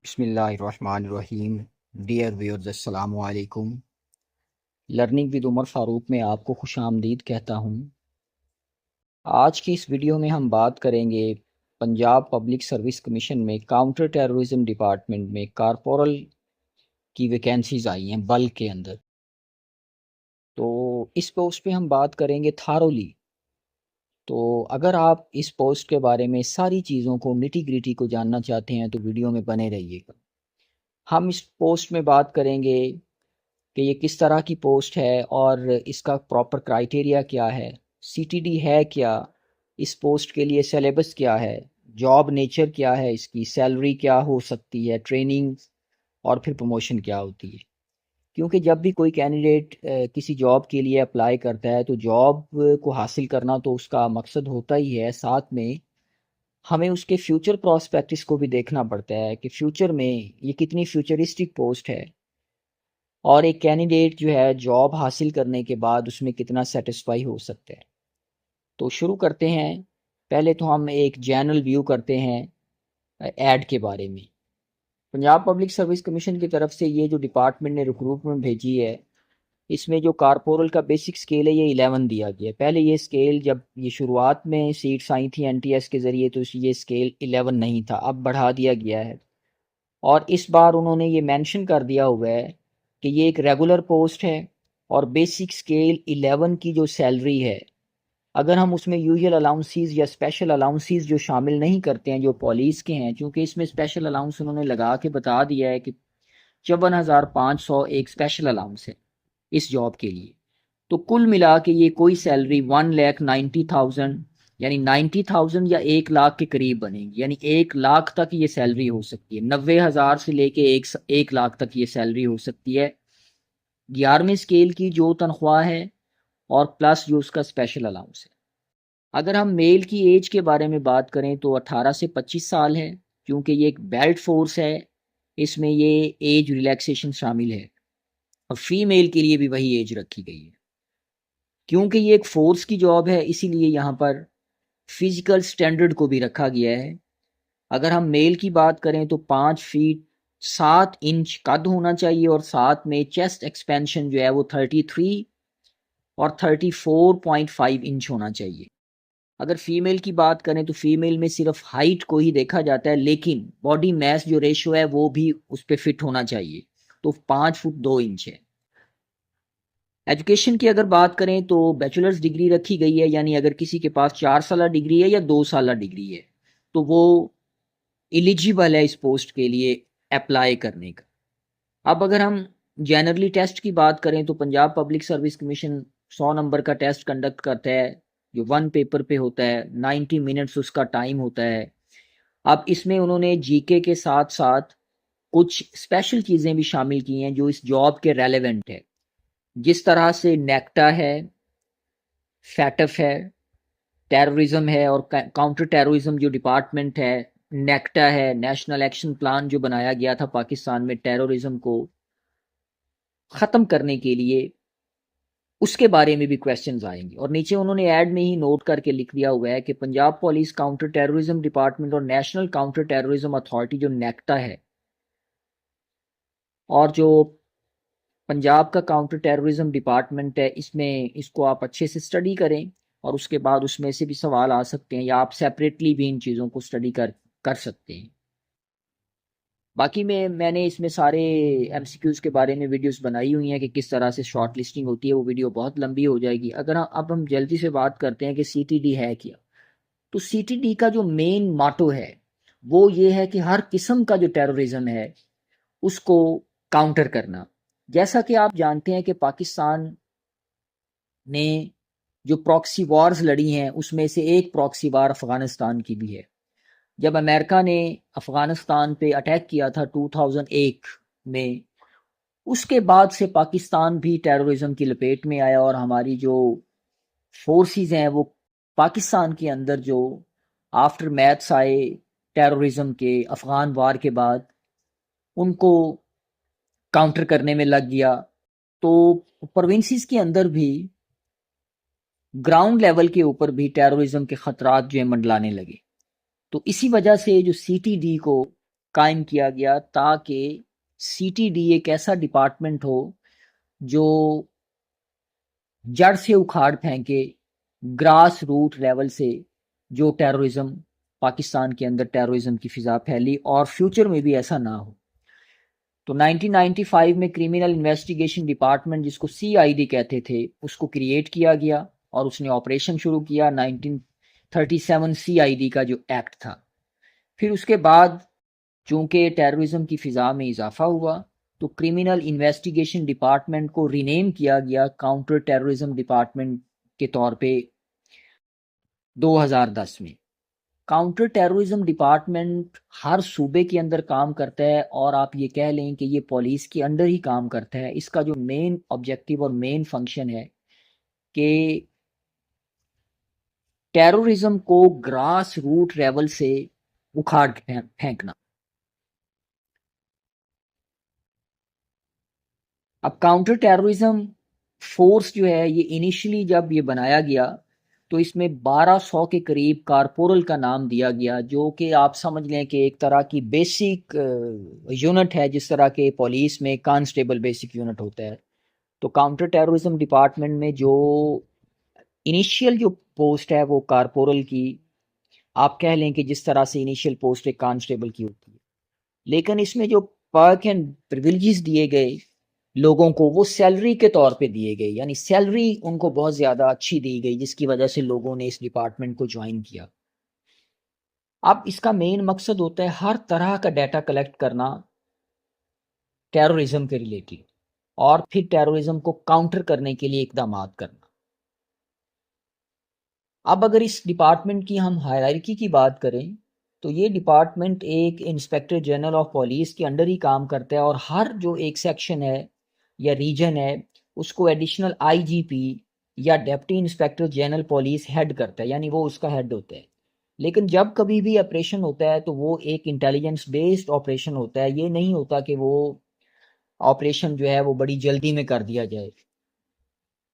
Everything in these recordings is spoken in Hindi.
बिस्मिल्लाहिर्रहमानिर्रहीम। डियर व्यूअर्स, अस्सलामु अलैकुम। लर्निंग विद उमर फ़ारूक में आपको खुश आमदीद कहता हूँ। आज की इस वीडियो में हम बात करेंगे पंजाब पब्लिक सर्विस कमीशन में काउंटर टेररिज्म डिपार्टमेंट में कारपोरल की वैकेंसीज आई हैं बल्क के अंदर। तो इस पोस्ट पे हम बात करेंगे थारोली। तो अगर आप इस पोस्ट के बारे में सारी चीज़ों को निटी ग्रिटी को जानना चाहते हैं तो वीडियो में बने रहिएगा। हम इस पोस्ट में बात करेंगे कि ये किस तरह की पोस्ट है और इसका प्रॉपर क्राइटेरिया क्या है, सीटीडी है क्या, इस पोस्ट के लिए सिलेबस क्या है, जॉब नेचर क्या है, इसकी सैलरी क्या हो सकती है, ट्रेनिंग और फिर प्रमोशन क्या होती है। क्योंकि जब भी कोई कैंडिडेट किसी जॉब के लिए अप्लाई करता है तो जॉब को हासिल करना तो उसका मकसद होता ही है, साथ में हमें उसके फ्यूचर प्रॉस्पेक्टिस को भी देखना पड़ता है कि फ्यूचर में ये कितनी फ्यूचरिस्टिक पोस्ट है और एक कैंडिडेट जो है जॉब हासिल करने के बाद उसमें कितना सेटिस्फाई हो सकता है। तो शुरू करते हैं। पहले तो हम एक जनरल व्यू करते हैं ऐड के बारे में। पंजाब पब्लिक सर्विस कमीशन की तरफ से ये जो डिपार्टमेंट ने रिक्रूटमेंट भेजी है, इसमें जो कारपोरल का बेसिक स्केल है ये 11 दिया गया है। पहले ये स्केल जब ये शुरुआत में सीट्स आई थी एनटीएस के ज़रिए तो ये स्केल 11 नहीं था, अब बढ़ा दिया गया है। और इस बार उन्होंने ये मेंशन कर दिया हुआ है कि ये एक रेगुलर पोस्ट है और बेसिक स्केल 11 की जो सैलरी है, अगर हम उसमें यूजुअल अलाउंसेस या स्पेशल अलाउंसेस जो शामिल नहीं करते हैं जो पुलिस के हैं, क्योंकि इसमें स्पेशल अलाउंस उन्होंने लगा के बता दिया है कि 54,500 एक स्पेशल अलाउंस है इस जॉब के लिए। तो कुल मिला के ये कोई सैलरी 1,90,000 यानी 90,000 या 1 लाख के करीब बनेगी, यानी 1 लाख तक ये सैलरी हो सकती है। 90,000 से लेके 1 लाख तक ये सैलरी हो सकती है 11वें स्केल की जो तनख्वाह है और प्लस जो उसका स्पेशल अलाउंस है। अगर हम मेल की एज के बारे में बात करें तो 18 से 25 साल है, क्योंकि ये एक बेल्ट फोर्स है, इसमें ये एज रिलैक्सेशन शामिल है। और फीमेल के लिए भी वही एज रखी गई है। क्योंकि ये एक फोर्स की जॉब है इसीलिए यहाँ पर फिजिकल स्टैंडर्ड को भी रखा गया है। अगर हम मेल की बात करें तो 5 फीट 7 इंच कद होना चाहिए और साथ में चेस्ट एक्सपेंशन जो है वो 33 और 34.5 इंच होना चाहिए। अगर फीमेल की बात करें तो फीमेल में सिर्फ हाइट को ही देखा जाता है, लेकिन बॉडी मास जो रेशो है वो भी उस पर फिट होना चाहिए। तो 5 फुट 2 इंच है। एजुकेशन की अगर बात करें तो बैचलर्स डिग्री रखी गई है, यानी अगर किसी के पास 4 साल डिग्री है या 2 साल डिग्री है तो वो एलिजिबल है इस पोस्ट के लिए अप्लाई करने का। अब अगर हम जनरली टेस्ट की बात करें तो Punjab public service commission 100 number का टेस्ट कंडक्ट करता है जो 1 पेपर पे होता है, 90 मिनट्स उसका टाइम होता है। अब इसमें उन्होंने जीके के साथ साथ कुछ स्पेशल चीज़ें भी शामिल की हैं जो इस जॉब के रेलेवेंट है, जिस तरह से नेक्टा है, फैटफ है, टेररिज्म है और काउंटर टेररिज्म जो डिपार्टमेंट है, नेक्टा है, नेशनल एक्शन प्लान जो बनाया गया था पाकिस्तान में टेररिज्म को ख़त्म करने के लिए, उसके बारे में भी क्वेश्चंस आएंगे। और नीचे उन्होंने ऐड में ही नोट करके लिख दिया हुआ है कि Punjab police counter terrorism department और नेशनल काउंटर टेररिज्म अथॉरिटी जो नेक्टा है और जो पंजाब का काउंटर टेररिज्म डिपार्टमेंट है, इसमें इसको आप अच्छे से स्टडी करें और उसके बाद उसमें से भी सवाल आ सकते हैं या आप सेपरेटली भी इन चीज़ों को स्टडी कर सकते हैं। बाकी मैंने इसमें सारे एमसीक्यूज़ के बारे में वीडियोस बनाई हुई हैं कि किस तरह से शॉर्ट लिस्टिंग होती है, वो वीडियो बहुत लंबी हो जाएगी। अगर अब हम जल्दी से बात करते हैं कि सीटीडी है क्या, तो सीटीडी का जो मेन माटो है वो ये है कि हर किस्म का जो टेररिज्म है उसको काउंटर करना। जैसा कि आप जानते हैं कि पाकिस्तान ने जो प्रॉक्सी वॉर्स लड़ी हैं उसमें से एक प्रॉक्सी वार अफ़गानिस्तान की भी है। जब अमेरिका ने अफ़गानिस्तान पे अटैक किया था 2001 में, उसके बाद से पाकिस्तान भी टेररिज्म की लपेट में आया और हमारी जो फोर्सेस हैं वो पाकिस्तान के अंदर जो आफ्टर मैथ्स आए टेररिज्म के अफ़गान वार के बाद उनको काउंटर करने में लग गया। तो प्रोविंसेस के अंदर भी ग्राउंड लेवल के ऊपर भी टेररिज्म के खतरात जो है मंडलाने लगे। तो इसी वजह से जो सीटीडी को कायम किया गया ताकि CTD एक ऐसा डिपार्टमेंट हो जो जड़ से उखाड़ फेंके, ग्रास रूट लेवल से जो टेररिज्म पाकिस्तान के अंदर टेररिज्म की फिजा फैली और फ्यूचर में भी ऐसा ना हो। तो 1995 में क्रिमिनल इन्वेस्टिगेशन डिपार्टमेंट, जिसको CID कहते थे, उसको क्रिएट किया गया और उसने ऑपरेशन शुरू किया। 1937 CID का जो एक्ट था। फिर उसके बाद चूंकि टेररिज्म की फिजा में इजाफा हुआ तो क्रिमिनल इन्वेस्टिगेशन डिपार्टमेंट को रीनेम किया गया काउंटर टेररिज्म डिपार्टमेंट के तौर पे 2010 में। काउंटर टेररिज्म डिपार्टमेंट हर सूबे के अंदर काम करता है और आप ये कह लें कि ये पुलिस के अंडर ही काम करता है। इसका जो मेन ऑब्जेक्टिव और मेन फंक्शन है कि टेररिज्म को ग्रास रूट लेवल से उखाड़ फेंकना। अब काउंटर टेररिज्म फोर्स जो है ये इनिशियली जब ये बनाया गया तो इसमें 1200 के करीब कारपोरल का नाम दिया गया, जो कि आप समझ लें कि एक तरह की बेसिक यूनिट है, जिस तरह के पुलिस में कांस्टेबल बेसिक यूनिट होता है। तो काउंटर टेररिज्म डिपार्टमेंट में जो इनिशियल जो पोस्ट है वो कारपोरल की, आप कह लें कि जिस तरह से इनिशियल पोस्ट एक कांस्टेबल की होती है। लेकिन इसमें जो पर्क एंड प्रिविलेजेस दिए गए लोगों को वो सैलरी के तौर पे दिए गए, यानी सैलरी उनको बहुत ज़्यादा अच्छी दी गई, जिसकी वजह से लोगों ने इस डिपार्टमेंट को ज्वाइन किया। अब इसका मेन मकसद होता है हर तरह का डाटा कलेक्ट करना टेररिज्म के रिलेटेड और फिर टेररिज्म को काउंटर करने के लिए इकदाम करना। अब अगर इस डिपार्टमेंट की हम हायरार्की की बात करें तो ये डिपार्टमेंट एक इंस्पेक्टर जनरल ऑफ पुलिस के अंडर ही काम करता है और हर जो एक सेक्शन है या रीजन है उसको एडिशनल IGP या deputy inspector general police head करता है, यानी वो उसका हेड होता है। लेकिन जब कभी भी ऑपरेशन होता है तो वो एक इंटेलिजेंस बेस्ड ऑपरेशन होता है। ये नहीं होता कि वो ऑपरेशन जो है वो बड़ी जल्दी में कर दिया जाए।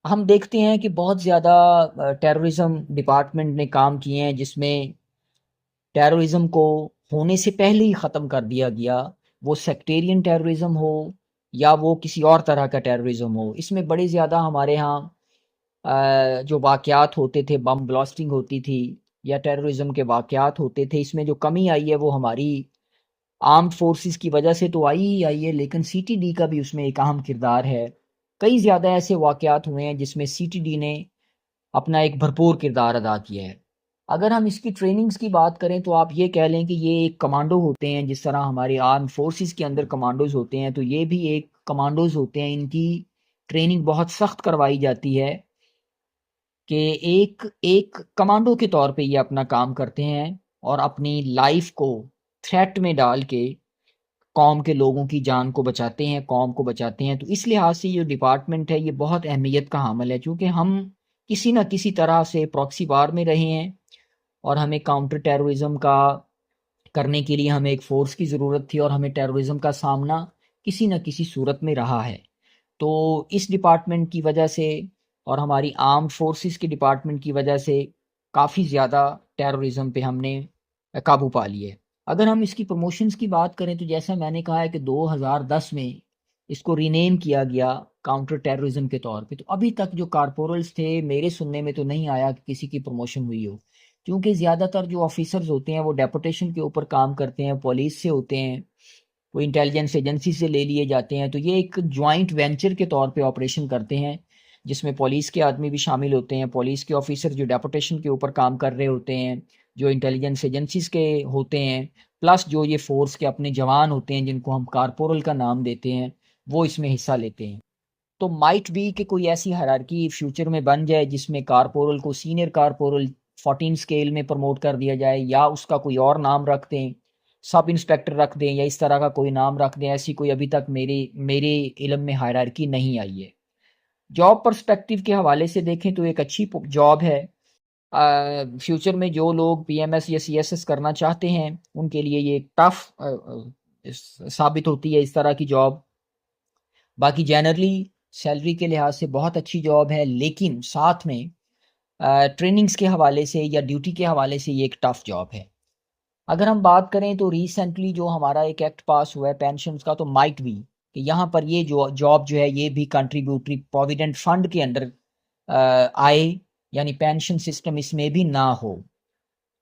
हम देखते हैं कि बहुत ज़्यादा टेररिज्म डिपार्टमेंट ने काम किए हैं जिसमें टेररिज्म को होने से पहले ही ख़त्म कर दिया गया, वो सेक्टेरियन टेररिज्म हो या वो किसी और तरह का टेररिज्म हो। इसमें बड़े ज़्यादा हमारे यहाँ जो वाक़यात होते थे, बम ब्लास्टिंग होती थी या टेररिज्म के वाक़यात होते थे, इसमें जो कमी आई है वो हमारी आर्म्ड फोर्सेस की वजह से तो आई ही आई है, लेकिन CTD का भी उसमें एक अहम किरदार है। कई ज़्यादा ऐसे वाक़यात हुए हैं जिसमें CTD ने अपना एक भरपूर किरदार अदा किया है। अगर हम इसकी ट्रेनिंग्स की बात करें तो आप ये कह लें कि ये एक कमांडो होते हैं, जिस तरह हमारे आर्म फोर्सेस के अंदर कमांडोज होते हैं, तो ये भी एक कमांडोज होते हैं। इनकी ट्रेनिंग बहुत सख्त करवाई जाती है कि एक एक कमांडो के तौर पे ये अपना काम करते हैं और अपनी लाइफ को थ्रेट में डाल के कौम के लोगों की जान को बचाते हैं, कौम को बचाते हैं। तो इस लिहाज से ये डिपार्टमेंट है ये बहुत अहमियत का हामिल है, क्योंकि हम किसी न किसी तरह से प्रॉक्सी वार में रहे हैं और हमें काउंटर टेररिज्म का करने के लिए हमें एक फ़ोर्स की ज़रूरत थी और हमें टेररिज्म का सामना किसी न किसी सूरत में रहा है। तो इस डिपार्टमेंट की वजह से और हमारी आर्म्ड फोर्सेस के डिपार्टमेंट की वजह से काफ़ी ज़्यादा टेररिज्म पे हमने काबू पा लिया है। अगर हम इसकी प्रमोशंस की बात करें तो जैसा मैंने कहा है कि 2010 में इसको रीनेम किया गया काउंटर टेररिज्म के तौर पे। तो अभी तक जो कारपोरल्स थे, मेरे सुनने में तो नहीं आया कि किसी की प्रमोशन हुई हो, क्योंकि ज़्यादातर जो ऑफिसर्स होते हैं वो डेपुटेशन के ऊपर काम करते हैं, पुलिस से होते हैं, वो इंटेलिजेंस एजेंसी से ले लिए जाते हैं। तो ये एक जॉइंट वेंचर के तौर पे ऑपरेशन करते हैं जिसमें पुलिस के आदमी भी शामिल होते हैं, पुलिस के ऑफिसर जो डेपुटेशन के ऊपर काम कर रहे होते हैं, जो इंटेलिजेंस एजेंसीज के होते हैं, प्लस जो ये फोर्स के अपने जवान होते हैं जिनको हम कारपोरल का नाम देते हैं, वो इसमें हिस्सा लेते हैं। तो माइट बी कि कोई ऐसी हायरार्की फ्यूचर में बन जाए जिसमें कारपोरल को सीनियर कारपोरल 14 स्केल में प्रमोट कर दिया जाए या उसका कोई और नाम रख दें, सब इंस्पेक्टर रख दें या इस तरह का कोई नाम रख दें। ऐसी कोई अभी तक मेरे मेरे इल्म में हायरार्की नहीं आई है। जॉब पर्सपेक्टिव के हवाले से देखें तो एक अच्छी जॉब है। फ्यूचर में जो लोग PMS या CSS करना चाहते हैं उनके लिए ये टफ साबित होती है इस तरह की जॉब। बाकी जनरली सैलरी के लिहाज से बहुत अच्छी जॉब है, लेकिन साथ में ट्रेनिंग्स के हवाले से या ड्यूटी के हवाले से ये एक टफ जॉब है। अगर हम बात करें तो रिसेंटली जो हमारा एक एक्ट पास हुआ है पेंशन का, तो माइट भी कि यहाँ पर ये जो जॉब जो है ये भी कंट्रीब्यूटरी प्रोविडेंट फंड के अंदर आए, यानी पेंशन सिस्टम इसमें भी ना हो।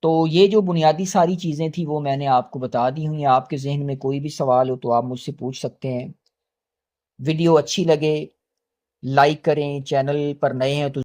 तो ये जो बुनियादी सारी चीज़ें थी वो मैंने आपको बता दी हुई हैं। आपके जहन में कोई भी सवाल हो तो आप मुझसे पूछ सकते हैं। वीडियो अच्छी लगे लाइक करें, चैनल पर नए हैं तो